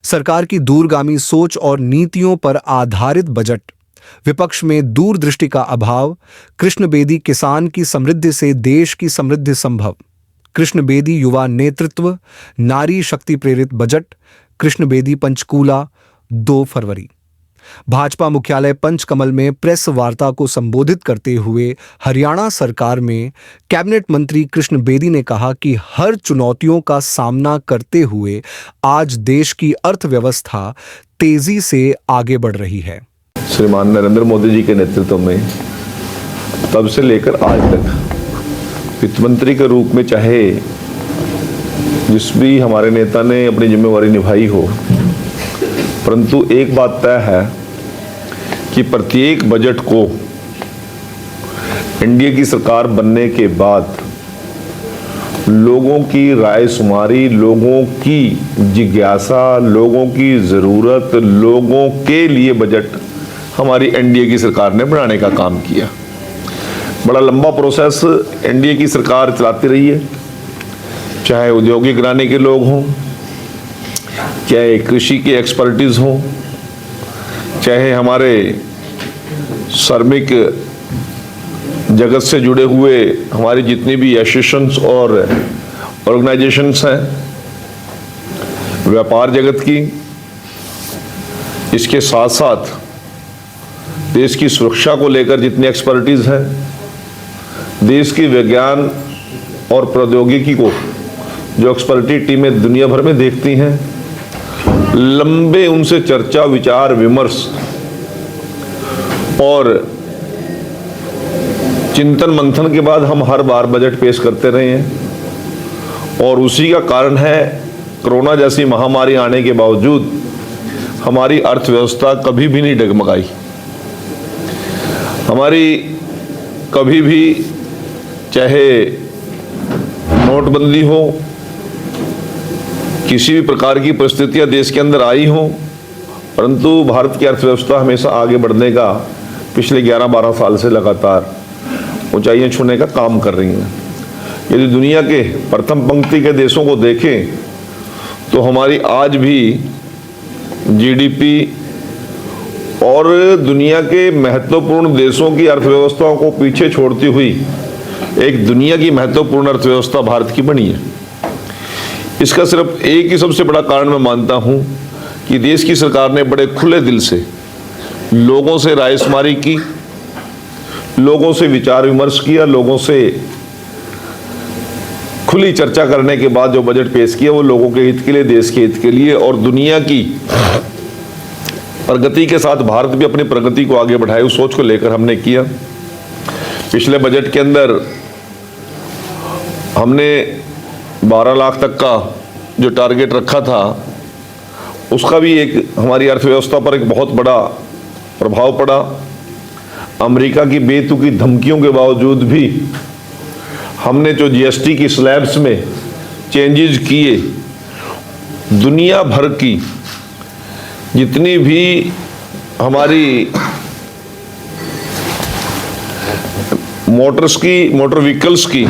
सरकार की दूरगामी सोच और नीतियों पर आधारित बजट, विपक्ष में दूरदृष्टि का अभाव, कृष्ण बेदी किसान की समृद्धि से देश की समृद्धि संभव, कृष्ण बेदी युवा नेतृत्व, नारी शक्ति प्रेरित बजट, कृष्ण बेदी पंचकूला 2 फरवरी। भाजपा मुख्यालय पंचकमल में प्रेस वार्ता को संबोधित करते हुए हरियाणा सरकार में कैबिनेट मंत्री कृष्ण बेदी ने कहा कि हर चुनौतियों का सामना करते हुए आज देश की अर्थव्यवस्था तेजी से आगे बढ़ रही है। श्रीमान नरेंद्र मोदी जी के नेतृत्व में तब से लेकर आज तक वित्त मंत्री के रूप में चाहे जिस भी हमारे नेता ने अपनी जिम्मेवारी निभाई हो, परंतु एक बात तय है कि प्रत्येक बजट को एनडीए की सरकार बनने के बाद लोगों की राय शुमारी, लोगों की जिज्ञासा, लोगों की जरूरत, लोगों के लिए बजट हमारी एनडीए की सरकार ने बनाने का काम किया। बड़ा लंबा प्रोसेस एनडीए की सरकार चलाती रही है, चाहे औद्योगिक घराने के लोग हों, चाहे कृषि की एक्सपर्टीज हो, चाहे हमारे श्रमिक जगत से जुड़े हुए हमारी जितनी भी एसोसिएशंस और ऑर्गेनाइजेशंस हैं, व्यापार जगत की, इसके साथ साथ देश की सुरक्षा को लेकर जितनी एक्सपर्टीज है, देश की विज्ञान और प्रौद्योगिकी को जो एक्सपर्टी टीमें दुनिया भर में देखती हैं, लंबे उनसे चर्चा, विचार विमर्श और चिंतन मंथन के बाद हम हर बार बजट पेश करते रहे हैं। और उसी का कारण है कोरोना जैसी महामारी आने के बावजूद हमारी अर्थव्यवस्था कभी भी नहीं डगमगाई। हमारी कभी भी, चाहे नोटबंदी हो, किसी भी प्रकार की परिस्थितियां देश के अंदर आई हो, परंतु भारत की अर्थव्यवस्था हमेशा आगे बढ़ने का पिछले 11-12 साल से लगातार ऊंचाइयां छूने का काम कर रही हैं। यदि दुनिया के प्रथम पंक्ति के देशों को देखें तो हमारी आज भी जीडीपी और दुनिया के महत्वपूर्ण देशों की अर्थव्यवस्थाओं को पीछे छोड़ती हुई एक दुनिया की महत्वपूर्ण अर्थव्यवस्था भारत की बनी है। इसका सिर्फ एक ही सबसे बड़ा कारण मैं मानता हूं कि देश की सरकार ने बड़े खुले दिल से लोगों से रायशुमारी की, लोगों से विचार विमर्श किया, लोगों से खुली चर्चा करने के बाद जो बजट पेश किया वो लोगों के हित के लिए, देश के हित के लिए और दुनिया की प्रगति के साथ भारत भी अपनी प्रगति को आगे बढ़ाए, उस सोच को लेकर हमने किया। पिछले बजट के अंदर हमने 12 लाख तक का जो टारगेट रखा था, उसका भी एक हमारी अर्थव्यवस्था पर एक बहुत बड़ा प्रभाव पड़ा। अमेरिका की बेतुकी धमकियों के बावजूद भी हमने जो जीएसटी की स्लैब्स में चेंजेस किए, दुनिया भर की जितनी भी हमारी मोटर व्हीकल्स की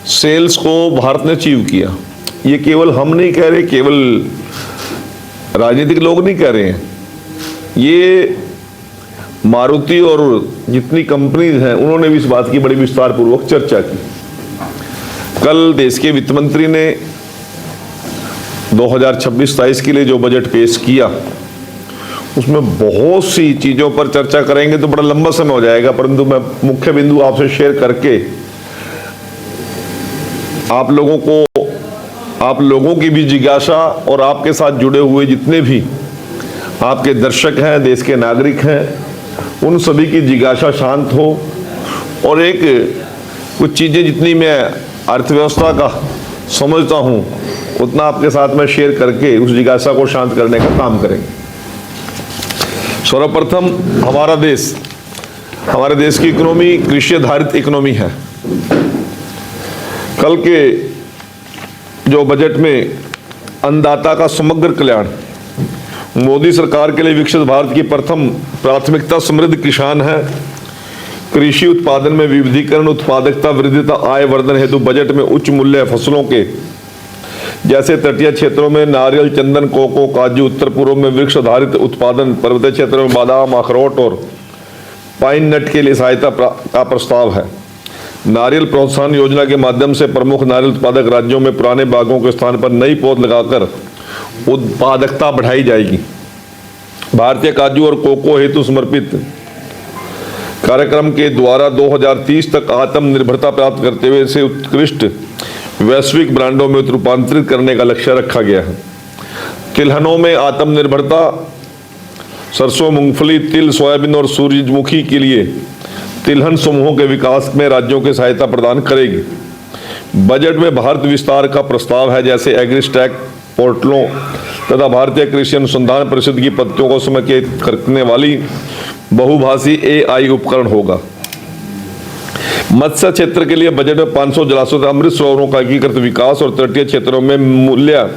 सेल्स को भारत ने अचीव किया। ये केवल हम नहीं कह रहे, केवल राजनीतिक लोग नहीं कह रहे हैं, ये मारुति और जितनी कंपनीज हैं उन्होंने भी इस बात की बड़ी विस्तार पूर्वक चर्चा की। कल देश के वित्त मंत्री ने 2026-27 के लिए जो बजट पेश किया उसमें बहुत सी चीजों पर चर्चा करेंगे तो बड़ा लंबा समय हो जाएगा, परंतु मैं मुख्य बिंदु आपसे शेयर करके आप लोगों की भी जिज्ञासा और आपके साथ जुड़े हुए जितने भी आपके दर्शक हैं, देश के नागरिक हैं, उन सभी की जिज्ञासा शांत हो और एक कुछ चीजें जितनी मैं अर्थव्यवस्था का समझता हूं उतना आपके साथ में शेयर करके उस जिज्ञासा को शांत करने का काम करेंगे। सर्वप्रथम हमारे देश की इकोनॉमी कृषि आधारित इकोनॉमी है। कल के जो बजट में अन्नदाता का समग्र कल्याण, मोदी सरकार के लिए विकसित भारत की प्रथम प्राथमिकता समृद्ध किसान है। कृषि उत्पादन में विविधीकरण, उत्पादकता वृद्धि तथा आय वर्धन हेतु बजट में उच्च मूल्य फसलों के जैसे तटीय क्षेत्रों में नारियल, चंदन, कोको, काजू, उत्तर पूर्व में वृक्ष आधारित उत्पादन, पर्वतीय क्षेत्रों में बादाम, अखरोट और पाइन नट के लिए सहायता का प्रस्ताव है। नारियल प्रोत्साहन योजना के माध्यम से प्रमुख नारियल उत्पादक राज्यों में पुराने बागों के स्थान पर नई पौध लगाकर उत्पादकता बढ़ाई जाएगी। भारतीय काजू और कोको हेतु समर्पित कार्यक्रम के द्वारा 2030 तक आत्मनिर्भरता प्राप्त करते हुए इसे उत्कृष्ट वैश्विक ब्रांडों में रूपांतरित करने का लक्ष्य रखा गया है। तिलहनों में आत्मनिर्भरता सरसों, मूंगफली, तिल, सोयाबीन और सूरजमुखी के लिए तिलहन समूहों के विकास में राज्यों की सहायता प्रदान करेगी। बजट में भारत विस्तार का प्रस्ताव है, जैसे एग्रीस्टैक पोर्टलों तथा भारतीय कृषि अनुसंधान परिषद की पत्तियों को समेकित करने वाली बहुभाषी AI उपकरण होगा। मत्स्य क्षेत्र के लिए बजट में 500 जलाशयों, अमृत सरोवरों का एकीकृत विकास और तटीय क्षेत्रों में मूल्य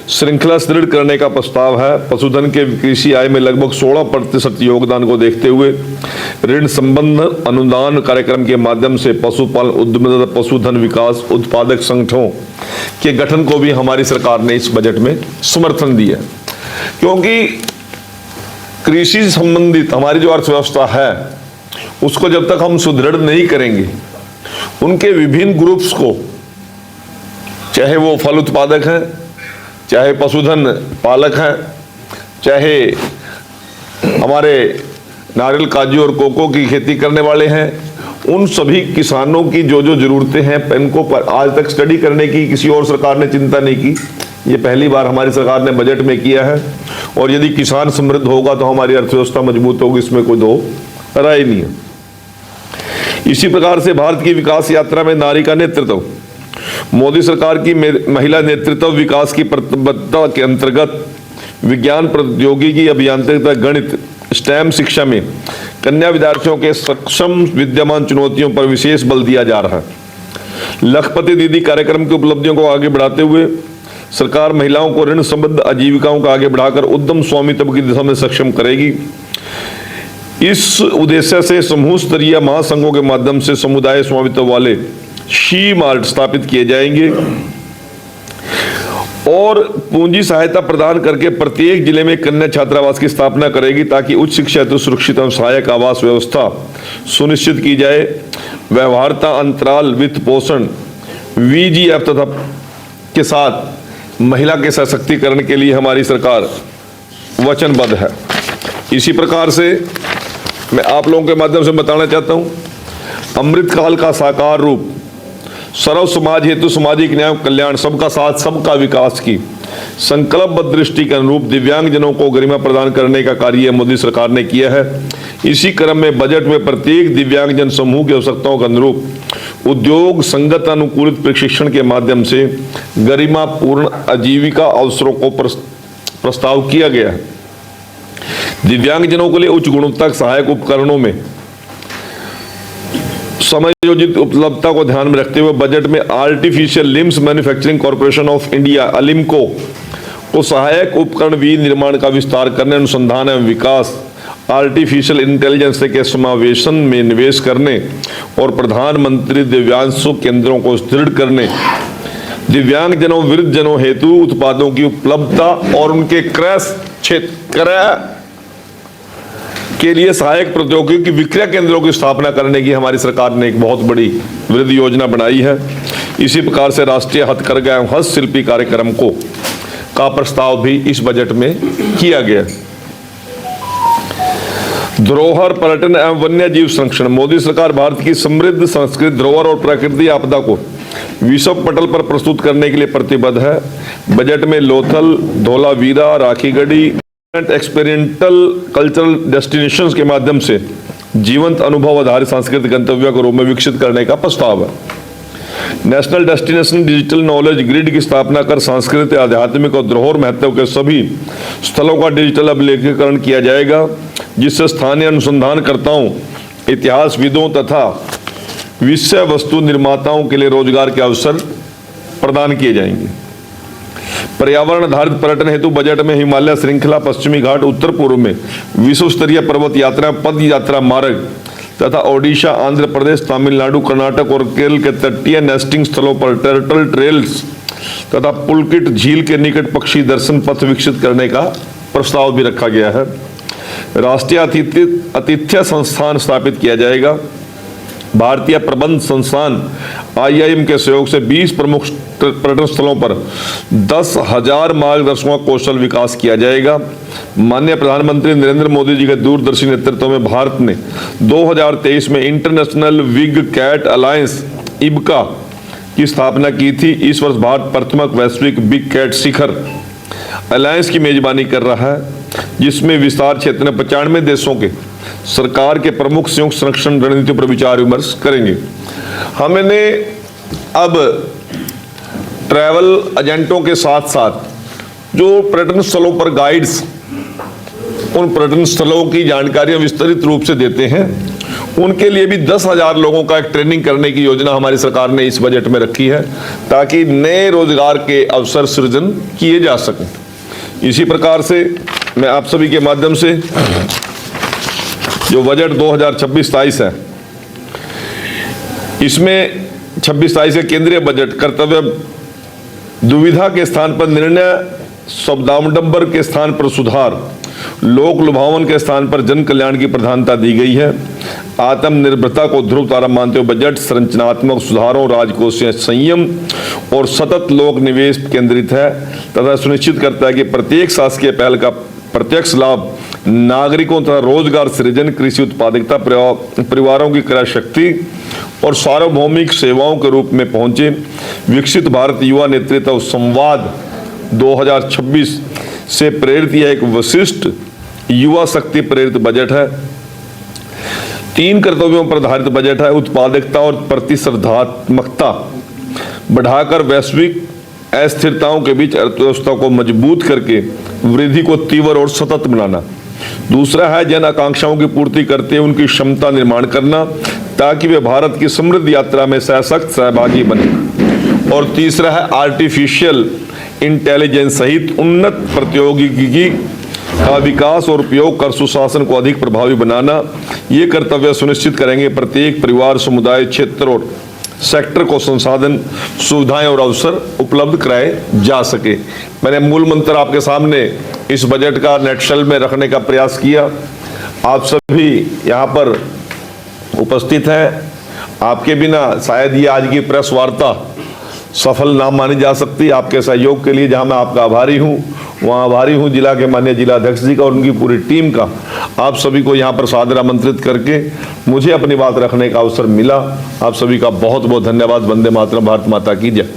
श्रृंखला सुदृढ़ करने का प्रस्ताव है। पशुधन के कृषि आय में लगभग 16% योगदान को देखते हुए ऋण संबंध अनुदान कार्यक्रम के माध्यम से पशुपालन उद्यम तथा पशुधन विकास उत्पादक संगठनों के गठन को भी हमारी सरकार ने इस बजट में समर्थन दिया, क्योंकि कृषि संबंधित हमारी जो अर्थव्यवस्था है उसको जब तक हम सुदृढ़ नहीं करेंगे, उनके विभिन्न ग्रुप्स को, चाहे वो फल उत्पादक हैं, चाहे पशुधन पालक हैं, चाहे हमारे नारियल, काजू और कोको की खेती करने वाले हैं, उन सभी किसानों की जो जो जरूरतें हैं इनको पर आज तक स्टडी करने की किसी और सरकार ने चिंता नहीं की। ये पहली बार हमारी सरकार ने बजट में किया है, और यदि किसान समृद्ध होगा तो हमारी अर्थव्यवस्था मजबूत होगी, इसमें कोई दो राय नहीं है। इसी प्रकार से भारत की विकास यात्रा में नारी का नेतृत्व, मोदी सरकार की महिला नेतृत्व विकास की प्रतिबद्धता के अंतर्गत विज्ञान, प्रौद्योगिकी, अभियांत्रिकी, गणित, स्टेम शिक्षा में कन्या विद्यार्थियों के सक्षम विद्यमान चुनौतियों पर विशेष बल दिया जा रहा है। लखपति दीदी कार्यक्रम की उपलब्धियों को आगे बढ़ाते हुए सरकार महिलाओं को ऋण संबद्ध आजीविकाओं को आगे बढ़ाकर उद्यम स्वामित्व की दिशा में सक्षम करेगी। इस उद्देश्य से समूह स्तरीय महासंघों के माध्यम से समुदाय स्वामित्व वाले शी मार्ट स्थापित किए जाएंगे और पूंजी सहायता प्रदान करके प्रत्येक जिले में कन्या छात्रावास की स्थापना करेगी, ताकि उच्च शिक्षा हेतु सुरक्षित एवं सहायक आवास व्यवस्था सुनिश्चित की जाए। व्यवहार्यता अंतराल वित्त पोषण VGF तथा के साथ महिला के सशक्तिकरण के लिए हमारी सरकार वचनबद्ध है। इसी प्रकार से मैं आप लोगों के माध्यम से बताना चाहता हूं, अमृतकाल का साकार रूप सर्व समाज हेतु सामाजिक न्याय कल्याण, सबका साथ सबका विकास की संकल्पबद्ध दृष्टि के अनुरूप दिव्यांग जनों को गरिमा प्रदान करने का कार्य मोदी सरकार ने किया है। इसी क्रम में बजट में प्रत्येक दिव्यांग जन समूह की आवश्यकताओं के अनुरूप उद्योग संगत अनुकूलित प्रशिक्षण के माध्यम से गरिमापूर्ण आजीविका अवसरों को प्रस्ताव किया गया है। दिव्यांग जनों के लिए उच्च गुणवत्ता सहायक उपकरणों में समयोजित उपलब्धता को ध्यान में रखते हुए बजट में artificial limbs manufacturing corporation of India Alimco को सहायक उपकरण निर्माण का विस्तार करने, अनुसंधान एवं विकास, आर्टिफिशियल इंटेलिजेंस के समावेशन में निवेश करने और प्रधानमंत्री दिव्यांग केंद्रों को सुदृढ़ करने, दिव्यांग जनों वृद्ध जनों हेतु उत्पादों की उपलब्धता और उनके क्रय के लिए सहायक प्रौद्योगिकी विक्रय केंद्रों की स्थापना करने की हमारी सरकार ने एक बहुत बड़ी वृद्धि योजना बनाई है। इसी प्रकार से राष्ट्रीय हथकरघा एवं हस्तशिल्पी कार्यक्रम का प्रस्ताव भी इस बजट में किया गया। धरोहर पर्यटन एवं वन्य जीव संरक्षण, मोदी सरकार भारत की समृद्ध संस्कृति, धरोहर और प्राकृतिक आपदा को विश्व पटल पर प्रस्तुत करने के लिए प्रतिबद्ध है। बजट में Lothal, Dholavira, Rakhigarhi experimental cultural destinations के माध्यम से जीवंत अनुभव आधारित सांस्कृतिक गंतव्य के रूप में विकसित करने का प्रस्ताव है। National destination digital knowledge grid की स्थापना कर सांस्कृतिक, आध्यात्मिक और धरोहर महत्व के सभी स्थलों का डिजिटल अभिलेखीकरण किया जाएगा, जिससे स्थानीय अनुसंधानकर्ताओं, इतिहासविदों तथा विषय वस्तु निर्माताओं के लिए रोजगार के अवसर प्रदान किए जाएंगे। पर्यावरण आधारित पर्यटन हेतु बजट में हिमालय श्रृंखला, पश्चिमी घाट, उत्तर पूर्व में विश्व स्तरीय पर्वत यात्रा, पद यात्रा मार्ग तथा ओडिशा, आंध्र प्रदेश, तमिलनाडु, कर्नाटक और केरल के तटीय नेस्टिंग स्थलों पर टर्टल ट्रेल्स तथा पुलकित झील के निकट पक्षी दर्शन पथ विकसित करने का प्रस्ताव भी रखा गया है। राष्ट्रीय आतिथ्य संस्थान स्थापित किया जाएगा। भारतीय प्रबंध संस्थान IIM के सहयोग से 20 प्रमुख पर्यटन स्थलों पर 10,000 मार्गदर्शकों का कौशल विकास किया जाएगा। माननीय प्रधानमंत्री नरेंद्र मोदी जी के दूरदर्शी नेतृत्व में भारत ने 2023 में international big cat alliance IBCA की स्थापना की थी। इस वर्ष भारत प्रथम वैश्विक बिग कैट शिखर अलायंस की मेजबानी कर रहा है, जिसमें विस्तार क्षेत्र में 95 देशों के सरकार के प्रमुख संयुक्त संरक्षण रणनीतियों पर विचार विमर्श करेंगे। हमने अब ट्रैवल एजेंटों के साथ साथ जो पर्यटन स्थलों पर गाइड्स उन पर्यटन स्थलों की जानकारियां विस्तृत रूप से देते हैं, उनके लिए भी 10,000 लोगों का एक ट्रेनिंग करने की योजना हमारी सरकार ने इस बजट में रखी है, ताकि नए रोजगार के अवसर सृजन किए जा सकें। इसी प्रकार से मैं आप सभी के माध्यम से जो बजट 2026-27 है, इसमें 26-27 के केंद्रीय बजट कर्तव्य दुविधा के स्थान पर निर्णय, शब्दाडंबर के स्थान पर सुधार, लोक लुभावन के स्थान पर जन कल्याण की प्रधानता दी गई है। आत्मनिर्भरता को ध्रुव तारा मानते हुए बजट संरचनात्मक सुधारों, राजकोषीय संयम और सतत लोक निवेश केंद्रित है तथा सुनिश्चित करता है कि प्रत्येक शासकीय पहल का प्रत्यक्ष लाभ नागरिकों तथा रोजगार सृजन, कृषि उत्पादकता, परिवारों की क्रय शक्ति और सार्वभौमिक सेवाओं के रूप में पहुंचे। विकसित भारत युवा नेतृत्व संवाद 2026 से प्रेरित यह एक विशिष्ट युवा शक्ति प्रेरित बजट है। 3 कर्तव्यों पर आधारित बजट है। उत्पादकता और प्रतिस्पर्धात्मकता बढ़ाकर वैश्विक अस्थिरताओं के बीच अर्थव्यवस्था को मजबूत करके वृद्धि को तीव्र और सतत बनाना। दूसरा है जन आकांक्षाओं की पूर्ति करते हुए उनकी क्षमता निर्माण करना, ताकि वे भारत की समृद्ध यात्रा में सशक्त सहभागी बने। और तीसरा है आर्टिफिशियल इंटेलिजेंस सहित उन्नत प्रौद्योगिकी का विकास और उपयोग कर सुशासन को अधिक प्रभावी बनाना। ये कर्तव्य सुनिश्चित करेंगे प्रत्येक परिवार, समुदाय, क्षेत्र और सेक्टर को संसाधन, सुविधाएं और अवसर उपलब्ध कराए जा सके। मैंने मूल मंत्र आपके सामने इस बजट का नेटशल में रखने का प्रयास किया। आप सभी यहाँ पर उपस्थित हैं। आपके बिना शायद ये आज की प्रेस वार्ता सफल ना मानी जा सकती। आपके सहयोग के लिए जहां मैं आपका आभारी हूं, वहां आभारी हूं जिला के माननीय जिलाध्यक्ष जी का और उनकी पूरी टीम का। आप सभी को यहां पर सादर आमंत्रित करके मुझे अपनी बात रखने का अवसर मिला। आप सभी का बहुत बहुत धन्यवाद। वंदे मातरम। भारत माता की जय।